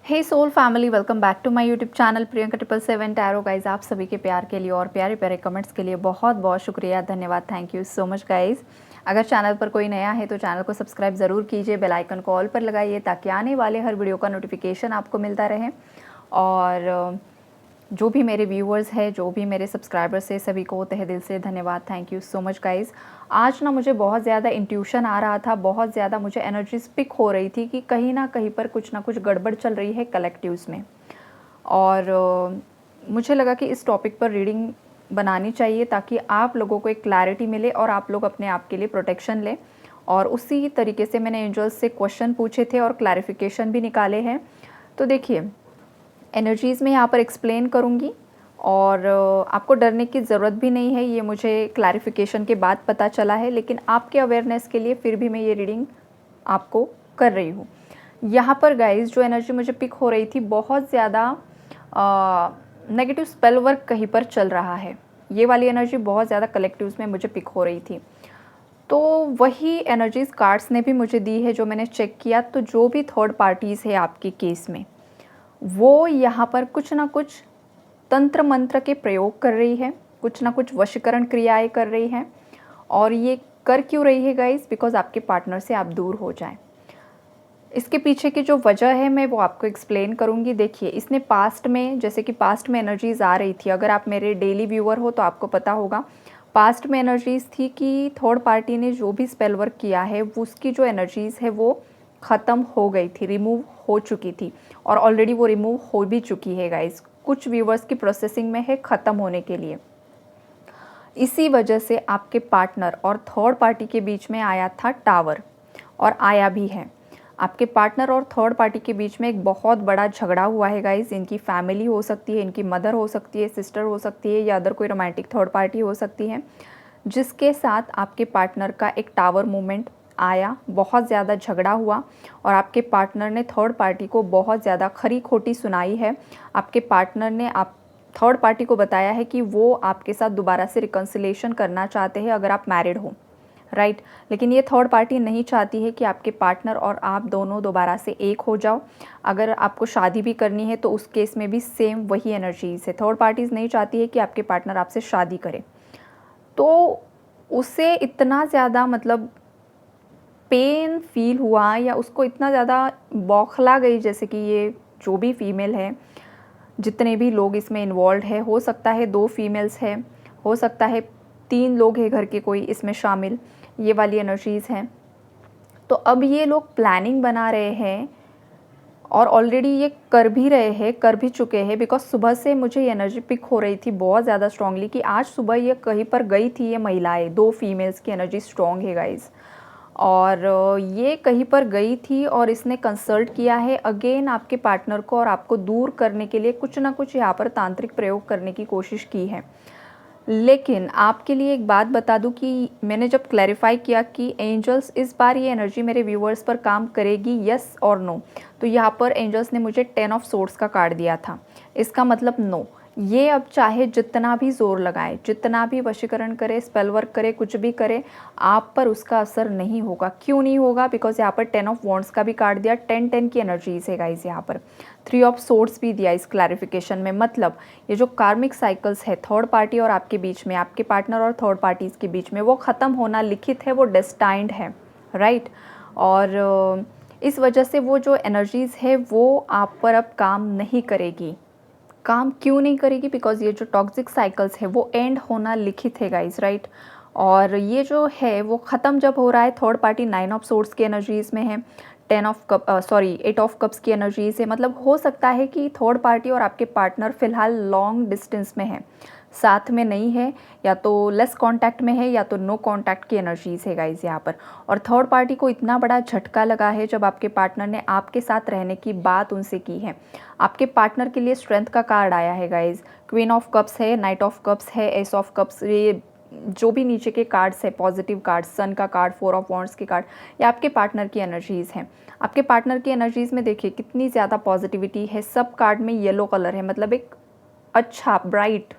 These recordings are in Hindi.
Hey soul family, welcome back to my YouTube channel Priyanka 777 tarot. Guys, आप सभी के प्यार के लिए और प्यारे प्यारे कमेंट्स के लिए बहुत बहुत शुक्रिया, धन्यवाद, thank you so much guys. अगर चैनल पर कोई नया है तो चैनल को सब्सक्राइब ज़रूर कीजिए, बेल आइकन को ऑल पर लगाइए ताकि आने वाले हर वीडियो का नोटिफिकेशन आपको मिलता रहे। और जो भी मेरे व्यूअर्स हैं, जो भी मेरे सब्सक्राइबर्स हैं, सभी को तहे दिल से धन्यवाद, thank you so much guys. आज ना मुझे बहुत ज़्यादा इंट्यूशन आ रहा था, बहुत ज़्यादा मुझे एनर्जीज पिक हो रही थी कि कहीं ना कहीं पर कुछ ना कुछ गड़बड़ चल रही है कलेक्टिव्स में। और मुझे लगा कि इस टॉपिक पर रीडिंग बनानी चाहिए ताकि आप लोगों को एक क्लैरिटी मिले और आप लोग अपने आप के लिए प्रोटेक्शन लें। और उसी तरीके से मैंने एंजल्स से क्वेश्चन पूछे थे और क्लैरिफिकेशन भी निकाले हैं। तो देखिए, एनर्जीज़ में यहाँ पर एक्सप्लेन करूँगी और आपको डरने की ज़रूरत भी नहीं है, ये मुझे क्लैरिफिकेशन के बाद पता चला है, लेकिन आपके अवेयरनेस के लिए फिर भी मैं ये रीडिंग आपको कर रही हूँ। यहाँ पर गाइस जो एनर्जी मुझे पिक हो रही थी, बहुत ज़्यादा नेगेटिव स्पेल वर्क कहीं पर चल रहा है। ये वाली एनर्जी बहुत ज़्यादा कलेक्टिव्स में मुझे पिक हो रही थी। तो वही एनर्जीज़ कार्ड्स ने भी मुझे दी है जो मैंने चेक किया। तो जो भी थर्ड पार्टीज़ है आपके केस में, वो यहाँ पर कुछ ना कुछ तंत्र मंत्र के प्रयोग कर रही है, कुछ ना कुछ वशीकरण क्रियाएं कर रही है। और ये कर क्यों रही है गाइस? बिकॉज आपके पार्टनर से आप दूर हो जाएं। इसके पीछे की जो वजह है मैं वो आपको एक्सप्लेन करूंगी। देखिए, इसने पास्ट में, जैसे कि पास्ट में एनर्जीज आ रही थी, अगर आप मेरे डेली व्यूअर हो तो आपको पता होगा, पास्ट में एनर्जीज थी कि थर्ड पार्टी ने जो भी स्पेल वर्क किया है उसकी जो एनर्जीज है वो ख़त्म हो गई थी, रिमूव हो चुकी थी। और ऑलरेडी वो रिमूव हो भी चुकी है गाइज, कुछ व्यूवर्स की प्रोसेसिंग में है ख़त्म होने के लिए। इसी वजह से आपके पार्टनर और थर्ड पार्टी के बीच में आया था टावर, और आया भी है। आपके पार्टनर और थर्ड पार्टी के बीच में एक बहुत बड़ा झगड़ा हुआ है गाइज। इनकी फैमिली हो सकती है, इनकी मदर हो सकती है, सिस्टर हो सकती है, या अदर कोई रोमांटिक थर्ड पार्टी हो सकती है, जिसके साथ आपके पार्टनर का एक टावर मूवमेंट आया, बहुत ज़्यादा झगड़ा हुआ। और आपके पार्टनर ने थर्ड पार्टी को बहुत ज़्यादा खरी खोटी सुनाई है। आपके पार्टनर ने आप थर्ड पार्टी को बताया है कि वो आपके साथ दोबारा से रिकन्सिलेशन करना चाहते हैं अगर आप मैरिड हो, राइट। लेकिन ये थर्ड पार्टी नहीं चाहती है कि आपके पार्टनर और आप दोनों दोबारा से एक हो जाओ। अगर आपको शादी भी करनी है तो उस केस में भी सेम वही एनर्जीज है। थर्ड पार्टीज नहीं चाहती है कि आपके पार्टनर आपसे शादी करे। तो उसे इतना ज़्यादा मतलब पेन फील हुआ, या उसको इतना ज़्यादा बौखला गई, जैसे कि ये जो भी फीमेल है, जितने भी लोग इसमें इन्वॉल्व है, हो सकता है 2 फीमेल्स है, हो सकता है 3 लोग हैं घर के कोई इसमें शामिल, ये वाली एनर्जीज़ हैं। तो अब ये लोग प्लानिंग बना रहे हैं और ऑलरेडी ये कर भी रहे हैं, कर भी चुके हैं। बिकॉज सुबह से मुझे ये एनर्जी पिक हो रही थी बहुत ज़्यादा स्ट्रांगली कि आज सुबह ये कहीं पर गई थी, ये महिलाएं, 2 फीमेल्स की एनर्जी स्ट्रॉन्ग है गाइज। और ये कहीं पर गई थी और इसने कंसल्ट किया है अगेन आपके पार्टनर को, और आपको दूर करने के लिए कुछ ना कुछ यहाँ पर तांत्रिक प्रयोग करने की कोशिश की है। लेकिन आपके लिए एक बात बता दूं कि मैंने जब क्लैरिफाई किया कि एंजल्स इस बार ये एनर्जी मेरे व्यूअर्स पर काम करेगी, यस और नो, तो यहाँ पर एंजल्स ने मुझे 10 ऑफ सोर्ड्स का कार्ड दिया था। इसका मतलब नो। ये अब चाहे जितना भी जोर लगाए, जितना भी वशीकरण करे, स्पेल वर्क करे, कुछ भी करे, आप पर उसका असर नहीं होगा। क्यों नहीं होगा? बिकॉज यहाँ पर 10 ऑफ वॉन्ड्स का भी कार्ड दिया, 10-10 की एनर्जीज है गाइज। यहाँ पर 3 ऑफ सोर्ड्स भी दिया इस क्लैरिफिकेशन में। मतलब ये जो कार्मिक साइकिल्स है थर्ड पार्टी और आपके बीच में, आपके पार्टनर और थर्ड पार्टीज़ के बीच में, वो ख़त्म होना लिखित है, वो डेस्टाइंड है, राइट। और इस वजह से वो जो एनर्जीज़ है वो आप पर अब काम नहीं करेगी। काम क्यों नहीं करेगी? बिकॉज ये जो टॉक्सिक साइकिल्स है वो एंड होना लिखित है गाइज, राइट। और ये जो है वो ख़त्म जब हो रहा है, थर्ड पार्टी 9 ऑफ सोर्ड्स की एनर्जीज़ में है, 8 ऑफ कप्स की एनर्जीज है। मतलब हो सकता है कि थर्ड पार्टी और आपके पार्टनर फिलहाल लॉन्ग डिस्टेंस में है, साथ में नहीं है, या तो लेस कांटेक्ट में है, या तो नो कांटेक्ट की एनर्जीज है गाइज यहाँ पर। और थर्ड पार्टी को इतना बड़ा झटका लगा है जब आपके पार्टनर ने आपके साथ रहने की बात उनसे की है। आपके पार्टनर के लिए स्ट्रेंथ का कार्ड आया है गाइज, क्वीन ऑफ कप्स है, नाइट ऑफ कप्स है, एस ऑफ कप्स, ये जो भी नीचे के कार्ड्स है पॉजिटिव कार्ड, सन का कार्ड, 4 ऑफ वॉन्ड्स के कार्ड, ये आपके पार्टनर की एनर्जीज़ हैं। आपके पार्टनर की एनर्जीज़ में देखिए कितनी ज़्यादा पॉजिटिविटी है। सब कार्ड में येलो कलर है, मतलब एक अच्छा ब्राइट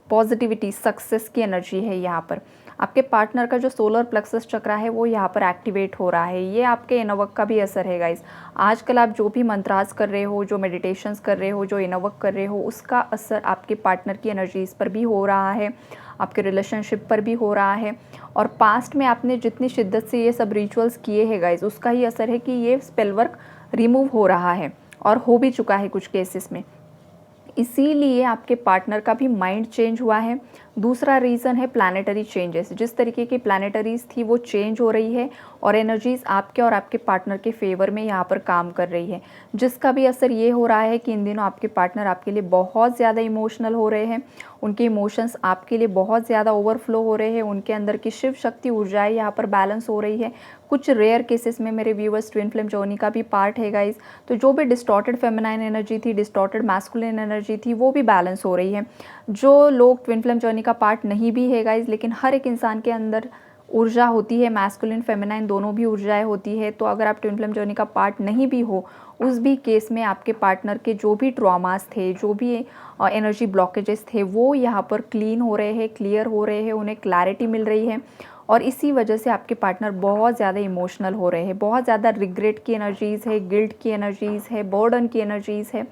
पॉजिटिविटी, सक्सेस की एनर्जी है यहाँ पर। आपके पार्टनर का जो सोलर प्लेक्सस चक्र है वो यहाँ पर एक्टिवेट हो रहा है। ये आपके इनर वर्क का भी असर है गाइस। आजकल आप जो भी मंत्रास कर रहे हो, जो मेडिटेशंस कर रहे हो, जो इनर वर्क कर रहे हो, उसका असर आपके पार्टनर की एनर्जीज़ पर भी हो रहा है, आपके रिलेशनशिप पर भी हो रहा है। और पास्ट में आपने जितनी शिद्दत से ये सब रिचुअल्स किए हैं गाइस, उसका ही असर है कि ये स्पेल वर्क रिमूव हो रहा है और हो भी चुका है कुछ केसेस में। इसीलिए आपके पार्टनर का भी माइंड चेंज हुआ है। दूसरा रीज़न है प्लानेटरी चेंजेस। जिस तरीके की प्लानेटरीज थी वो चेंज हो रही है और एनर्जीज़ आपके और आपके पार्टनर के फेवर में यहाँ पर काम कर रही है, जिसका भी असर ये हो रहा है कि इन दिनों आपके पार्टनर आपके लिए बहुत ज़्यादा इमोशनल हो रहे हैं। उनके इमोशंस आपके लिए बहुत ज़्यादा ओवरफ्लो हो रहे हैं। उनके अंदर की शिव शक्ति ऊर्जाएँ यहाँ पर बैलेंस हो रही है। कुछ रेयर केसेस में मेरे व्यूअर्स ट्विन फ्लेम जर्नी का भी पार्ट है गाइज। तो जो भी डिस्टॉर्टेड फेमिनाइन एनर्जी थी, डिस्टॉर्टेड मैस्कुलिन एनर्जी थी, वो भी बैलेंस हो रही है। जो लोग ट्विन फ्लेम जर्नी का पार्ट नहीं भी है गाइज, लेकिन हर एक इंसान के अंदर ऊर्जा होती है, मैस्कुलिन फेमिनाइन दोनों भी ऊर्जाएं होती है। तो अगर आप ट्विन फ्लेम जर्नी का पार्ट नहीं भी हो, उस भी केस में आपके पार्टनर के जो भी ट्रॉमास थे, जो भी एनर्जी ब्लॉकेजेस थे, वो यहाँ पर क्लीन हो रहे हैं, क्लियर हो रहे हैं, उन्हें क्लैरिटी मिल रही है। और इसी वजह से आपके पार्टनर बहुत ज़्यादा इमोशनल हो रहे हैं। बहुत ज़्यादा रिग्रेट की एनर्जीज़ है, गिल्ट की एनर्जीज़ है, बर्डन की एनर्जीज़ है।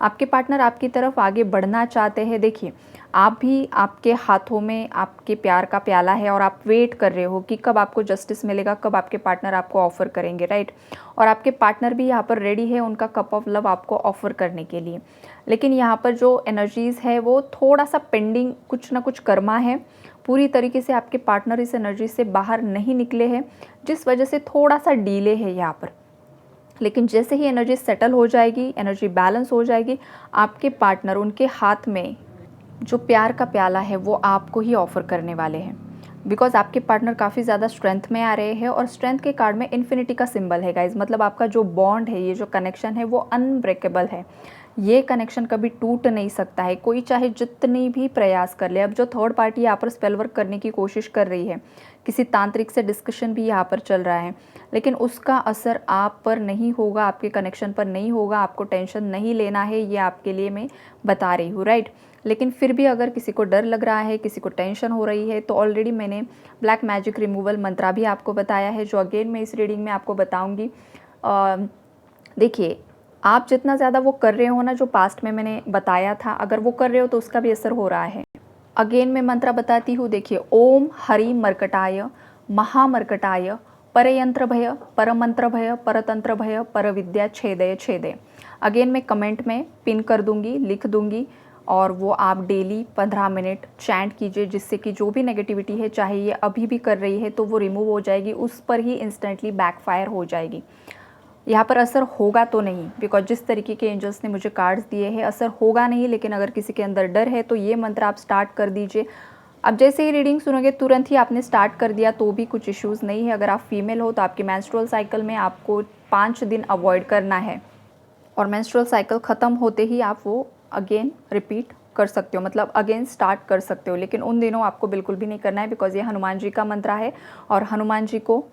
आपके पार्टनर आपकी तरफ आगे बढ़ना चाहते हैं। देखिए, आप भी, आपके हाथों में आपके प्यार का प्याला है और आप वेट कर रहे हो कि कब आपको जस्टिस मिलेगा, कब आपके पार्टनर आपको ऑफ़र करेंगे, राइट। और आपके पार्टनर भी यहाँ पर रेडी है उनका कप ऑफ लव आपको ऑफ़र करने के लिए। लेकिन यहाँ पर जो एनर्जीज़ है वो थोड़ा सा पेंडिंग, कुछ ना कुछ कर्मा है। पूरी तरीके से आपके पार्टनर इस एनर्जी से बाहर नहीं निकले हैं, जिस वजह से थोड़ा सा डीले है यहाँ पर। लेकिन जैसे ही एनर्जी सेटल हो जाएगी, एनर्जी बैलेंस हो जाएगी, आपके पार्टनर, उनके हाथ में जो प्यार का प्याला है वो आपको ही ऑफ़र करने वाले हैं। बिकॉज आपके पार्टनर काफ़ी ज़्यादा स्ट्रेंथ में आ रहे हैं और स्ट्रेंथ के कार्ड में इन्फिनिटी का सिंबल है गाइज। मतलब आपका जो बॉन्ड है, ये जो कनेक्शन है वो अनब्रेकेबल है। ये कनेक्शन कभी टूट नहीं सकता है, कोई चाहे जितनी भी प्रयास कर ले। अब जो थर्ड पार्टी यहाँ पर स्पेल वर्क करने की कोशिश कर रही है, किसी तांत्रिक से डिस्कशन भी यहाँ पर चल रहा है, लेकिन उसका असर आप पर नहीं होगा, आपके कनेक्शन पर नहीं होगा। आपको टेंशन नहीं लेना है, ये आपके लिए मैं बता रही हूँ, राइट। लेकिन फिर भी अगर किसी को डर लग रहा है, किसी को टेंशन हो रही है, तो ऑलरेडी मैंने ब्लैक मैजिक रिमूवल मंत्रा भी आपको बताया है, जो अगेन मैं इस रीडिंग में आपको बताऊँगी। देखिए, आप जितना ज़्यादा वो कर रहे हो ना, जो पास्ट में मैंने बताया था, अगर वो कर रहे हो तो उसका भी असर हो रहा है। अगेन मैं मंत्र बताती हूँ। देखिए, ओम हरि मर्कटाय महामर्कटाय परयंत्र भय परमंत्र भय परतंत्र भय परविद्या छेदय छेदय। अगेन मैं कमेंट में पिन कर दूंगी, लिख दूंगी, और वो आप डेली 15 मिनट चैंट कीजिए, जिससे कि जो भी नेगेटिविटी है, चाहे ये अभी भी कर रही है तो वो रिमूव हो जाएगी, उस पर ही इंस्टेंटली बैकफायर हो जाएगी। यहाँ पर असर होगा तो नहीं, बिकॉज जिस तरीके के एंजल्स ने मुझे कार्ड्स दिए हैं, असर होगा नहीं। लेकिन अगर किसी के अंदर डर है तो ये मंत्र आप स्टार्ट कर दीजिए। अब जैसे ही रीडिंग सुनोगे तुरंत ही आपने स्टार्ट कर दिया तो भी कुछ इश्यूज़ नहीं है। अगर आप फीमेल हो तो आपके मेंस्ट्रुअल साइकिल में आपको 5 दिन अवॉइड करना है, और मेंस्ट्रुअल साइकिल ख़त्म होते ही आप वो अगेन रिपीट कर सकते हो, मतलब अगेन स्टार्ट कर सकते हो। लेकिन उन दिनों आपको बिल्कुल भी नहीं करना है, बिकॉज ये हनुमान जी का मंत्र है, और हनुमान जी को,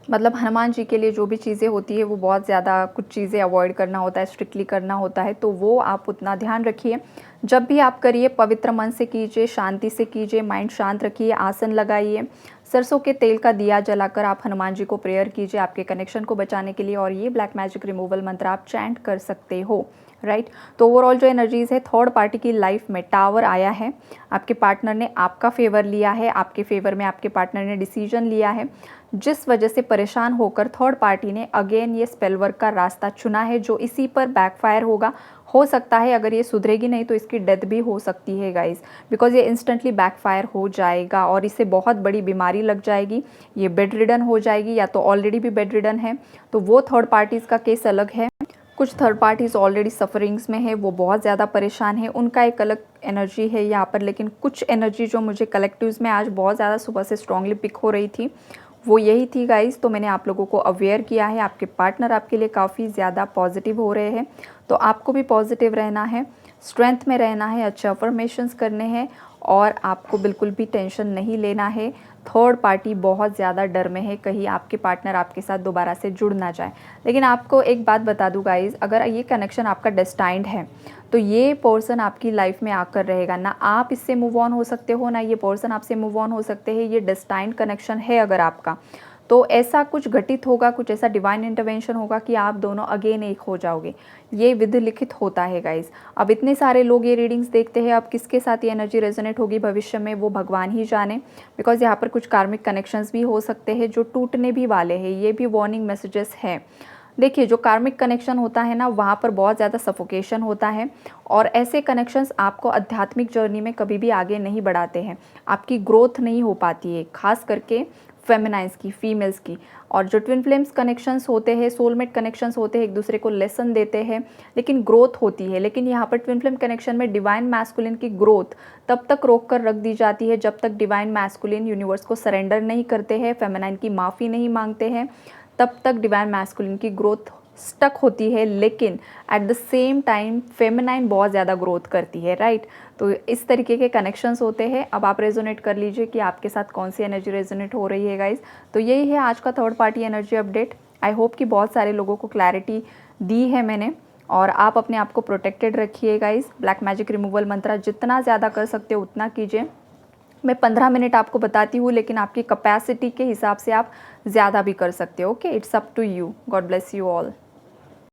मतलब हनुमान जी के लिए जो भी चीज़ें होती है वो बहुत ज़्यादा कुछ चीज़ें अवॉइड करना होता है, स्ट्रिक्टली करना होता है। तो वो आप उतना ध्यान रखिए। जब भी आप करिए पवित्र मन से कीजिए, शांति से कीजिए, माइंड शांत रखिए, आसन लगाइए, सरसों के तेल का दिया जलाकर आप हनुमान जी को प्रेयर कीजिए आपके कनेक्शन को बचाने के लिए। और ये ब्लैक मैजिक रिमूवल मंत्र आप चैंट कर सकते हो, राइट। तो ओवरऑल जो एनर्जीज़ है, थर्ड पार्टी की लाइफ में टावर आया है, आपके पार्टनर ने आपका फेवर लिया है, आपके फेवर में आपके पार्टनर ने डिसीजन लिया है, जिस वजह से परेशान होकर थर्ड पार्टी ने अगेन ये स्पेल वर्क का रास्ता चुना है, जो इसी पर बैकफायर होगा। हो सकता है अगर ये सुधरेगी नहीं तो इसकी डेथ भी हो सकती है गाइज, बिकॉज ये इंस्टेंटली बैकफायर हो जाएगा और इससे बहुत बड़ी बीमारी लग जाएगी, ये बेड रिडन हो जाएगी, या तो ऑलरेडी भी बेड रिडन है। तो वो थर्ड पार्टीज़ का केस अलग है। कुछ थर्ड पार्टीज़ ऑलरेडी सफरिंग्स में है, वो बहुत ज़्यादा परेशान है, उनका एक अलग एनर्जी है यहाँ पर। लेकिन कुछ एनर्जी जो मुझे कलेक्टिव्स में आज बहुत ज़्यादा सुबह से स्ट्रांगली पिक हो रही थी, वो यही थी गाइस। तो मैंने आप लोगों को अवेयर किया है। आपके पार्टनर आपके लिए काफ़ी ज़्यादा पॉजिटिव हो रहे हैं, तो आपको भी पॉजिटिव रहना है, स्ट्रेंथ में रहना है, अच्छे अफर्मेशंस करने हैं, और आपको बिल्कुल भी टेंशन नहीं लेना है। थर्ड पार्टी बहुत ज़्यादा डर में है, कहीं आपके पार्टनर आपके साथ दोबारा से जुड़ ना जाए। लेकिन आपको एक बात बता दूँ गाइज़, अगर ये कनेक्शन आपका डेस्टाइंड है तो ये पर्सन आपकी लाइफ में आकर रहेगा। ना आप इससे मूव ऑन हो सकते हो, ना ये पर्सन आपसे मूव ऑन हो सकते हैं। ये डेस्टाइंड कनेक्शन है अगर आपका, तो ऐसा कुछ घटित होगा, कुछ ऐसा डिवाइन इंटरवेंशन होगा कि आप दोनों अगेन एक हो जाओगे। ये विधि लिखित होता है गाइज। अब इतने सारे लोग ये रीडिंग्स देखते हैं, अब किसके साथ ये एनर्जी रेजोनेट होगी भविष्य में वो भगवान ही जाने, बिकॉज यहाँ पर कुछ कार्मिक कनेक्शंस भी हो सकते हैं जो टूटने भी वाले हैं। ये भी वार्निंग मैसेजेस हैं। देखिए, जो कार्मिक कनेक्शन होता है ना, वहाँ पर बहुत ज़्यादा सफोकेशन होता है, और ऐसे कनेक्शंस आपको आध्यात्मिक जर्नी में कभी भी आगे नहीं बढ़ाते हैं। आपकी ग्रोथ नहीं हो पाती है, खास करके फेमिनाइन्स की, फीमेल्स की। और जो ट्विन फ्लेम्स कनेक्शंस होते हैं, सोलमेट कनेक्शंस होते हैं, एक दूसरे को लेसन देते हैं, लेकिन ग्रोथ होती है। लेकिन यहाँ पर ट्विन फ्लेम कनेक्शन में डिवाइन मैस्कुलिन की ग्रोथ तब तक रोक कर रख दी जाती है जब तक डिवाइन मैस्कुलिन यूनिवर्स को सरेंडर नहीं करते हैं, फेमिनाइन की माफ़ी नहीं मांगते हैं, तब तक डिवाइन मैस्कुलिन की ग्रोथ स्टक होती है। लेकिन at the same time feminine बहुत ज़्यादा ग्रोथ करती है, राइट। तो इस तरीके के कनेक्शंस होते हैं। अब आप रेजोनेट कर लीजिए कि आपके साथ कौन सी एनर्जी रेजोनेट हो रही है गाइज। तो यही है आज का third party energy update. I hope कि बहुत सारे लोगों को क्लैरिटी दी है मैंने, और आप अपने आप को प्रोटेक्टेड रखिए गाइज। ब्लैक मैजिक रिमूवल मंत्रा जितना ज़्यादा कर सकते हो उतना कीजिए। मैं 15 मिनट आपको बताती हूँ, लेकिन आपकी कैपेसिटी के हिसाब से आप ज़्यादा भी कर सकते हो। Okay, it's up to you. God bless you all.